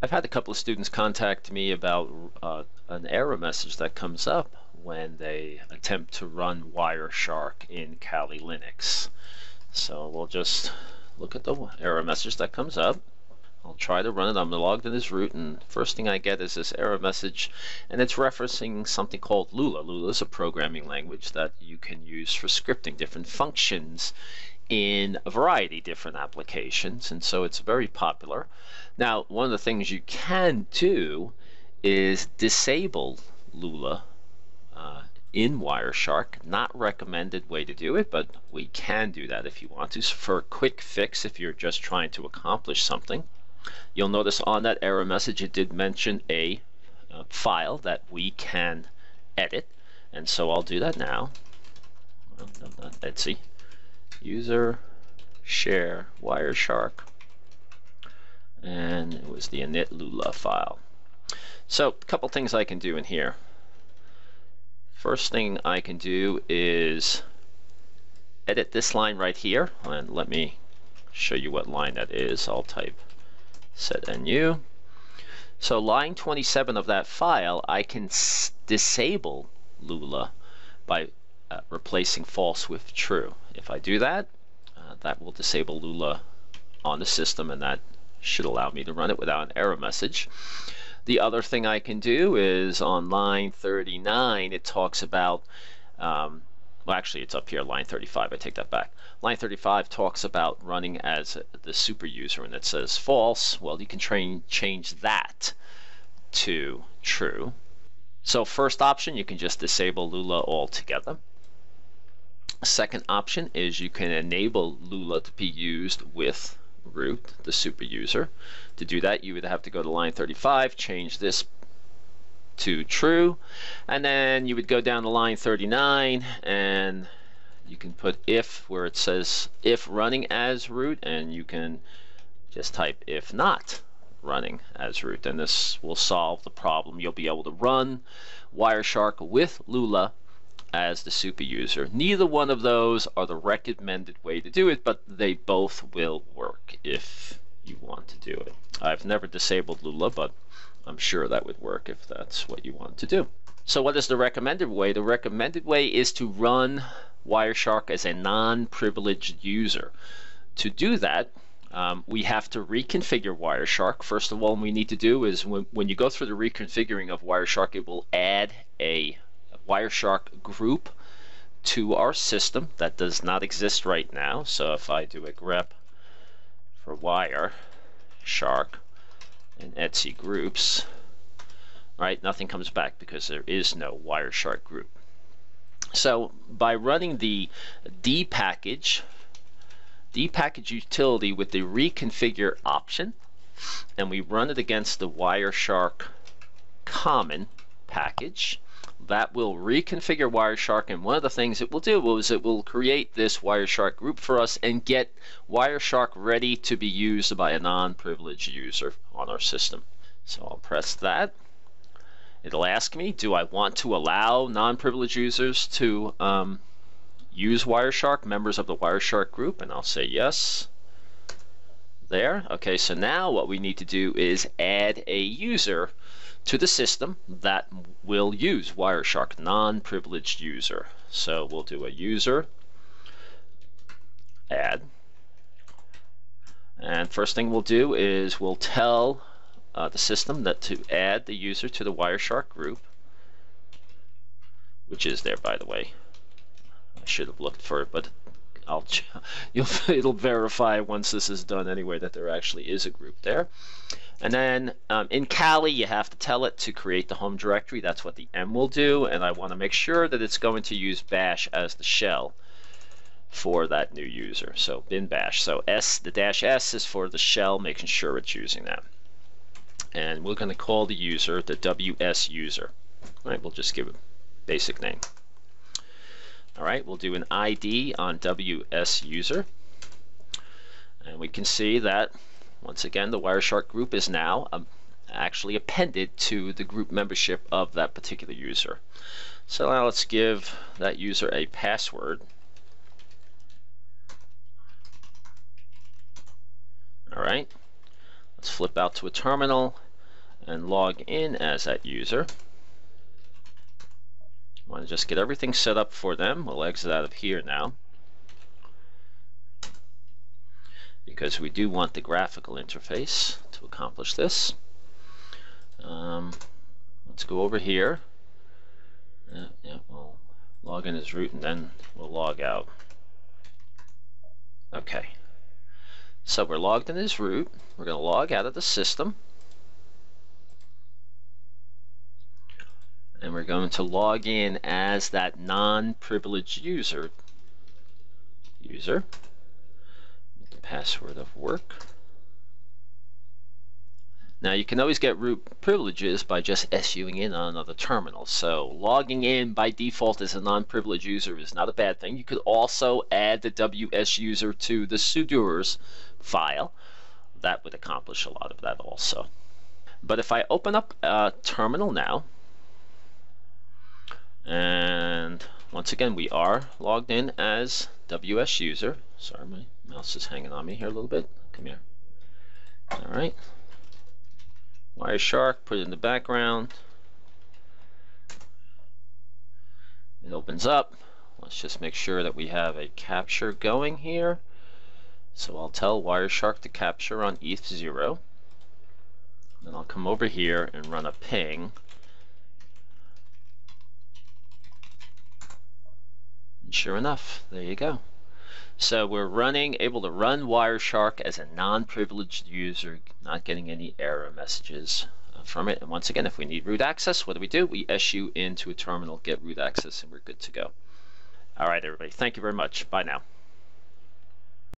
I've had a couple of students contact me about an error message that comes up when they attempt to run Wireshark in Kali Linux. So we'll just look at the error message that comes up. I'll try to run it. I'm logged in as root, and first thing I get is this error message, and it's referencing something called Lula. Lula is a programming language that you can use for scripting different functions in a variety of different applications, and so it's very popular. Now, one of the things you can do is disable Lula in Wireshark. Not recommended way to do it, but we can do that if you want to. So for a quick fix, if you're just trying to accomplish something, you'll notice on that error message it did mention a file that we can edit, and so I'll do that now. Let's see. User share Wireshark, and it was the init Lula file. So a couple things I can do in here. First thing I can do is edit this line right here, and let me show you what line that is. I'll type set nu. So line 27 of that file, I can disable Lula by replacing false with true. If I do that, that will disable Lula on the system, and that should allow me to run it without an error message. The other thing I can do is on line 39, it talks about, well, actually it's up here, line 35, I take that back. Line 35 talks about running as the super user, and it says false. Well, you can change that to true. So first option, you can just disable Lula altogether. Second option is you can enable Lula to be used with root, the super user. To do that, you would have to go to line 35, change this to true, and then you would go down to line 39, and you can put if where it says if running as root, and you can just type if not running as root, and this will solve the problem. You'll be able to run Wireshark with Lula as the super user. Neither one of those are the recommended way to do it, but they both will work if you want to do it. I've never disabled Lula, but I'm sure that would work if that's what you want to do. So what is the recommended way? The recommended way is to run Wireshark as a non-privileged user. To do that, we have to reconfigure Wireshark. First of all, what we need to do is when you go through the reconfiguring of Wireshark, it will add a Wireshark group to our system that does not exist right now. So if I do a grep for Wireshark and Etsy groups, right, nothing comes back because there is no Wireshark group. So by running the dpackage utility with the reconfigure option, and we run it against the Wireshark common package, that will reconfigure Wireshark, and one of the things it will do is it will create this Wireshark group for us and get Wireshark ready to be used by a non-privileged user on our system. So I'll press that. It'll ask me, do I want to allow non-privileged users to use Wireshark, members of the Wireshark group, and I'll say yes. There. Okay, so now what we need to do is add a user to the system that will use Wireshark, non-privileged user. So we'll do a user add, and first thing we'll do is we'll tell the system that to add the user to the Wireshark group, which is there, by the way. I should have looked for it, but it'll verify once this is done anyway that there actually is a group there. And then in Kali, you have to tell it to create the home directory. That's what the M will do, and I want to make sure that it's going to use bash as the shell for that new user. So bin bash. So the -s is for the shell, making sure it's using that. And we're going to call the user the WS user. All right, we'll just give it a basic name. All right, we'll do an ID on WS user, and we can see that once again the Wireshark group is now actually appended to the group membership of that particular user. So now let's give that user a password. All right, let's flip out to a terminal, and log in as that user. I want to just get everything set up for them. We'll exit out of here now, because we do want the graphical interface to accomplish this. Let's go over here. We'll log in as root and then we'll log out. Okay, so we're logged in as root. We're going to log out of the system, and we're going to log in as that non-privileged user. Make the password of work. Now you can always get root privileges by just SUing in on another terminal. So logging in by default as a non-privileged user is not a bad thing. You could also add the WS user to the sudors file. That would accomplish a lot of that also. But if I open up a terminal now, and once again we are logged in as WS user. Sorry, my mouse is hanging on me here a little bit. Come here. All right. Wireshark, put it in the background. It opens up. Let's just make sure that we have a capture going here. So I'll tell Wireshark to capture on ETH0. Then I'll come over here and run a ping. And sure enough, there you go. So we're able to run Wireshark as a non-privileged user, not getting any error messages from it. And once again, if we need root access, what do? We SU into a terminal, get root access, and we're good to go. All right, everybody. Thank you very much. Bye now.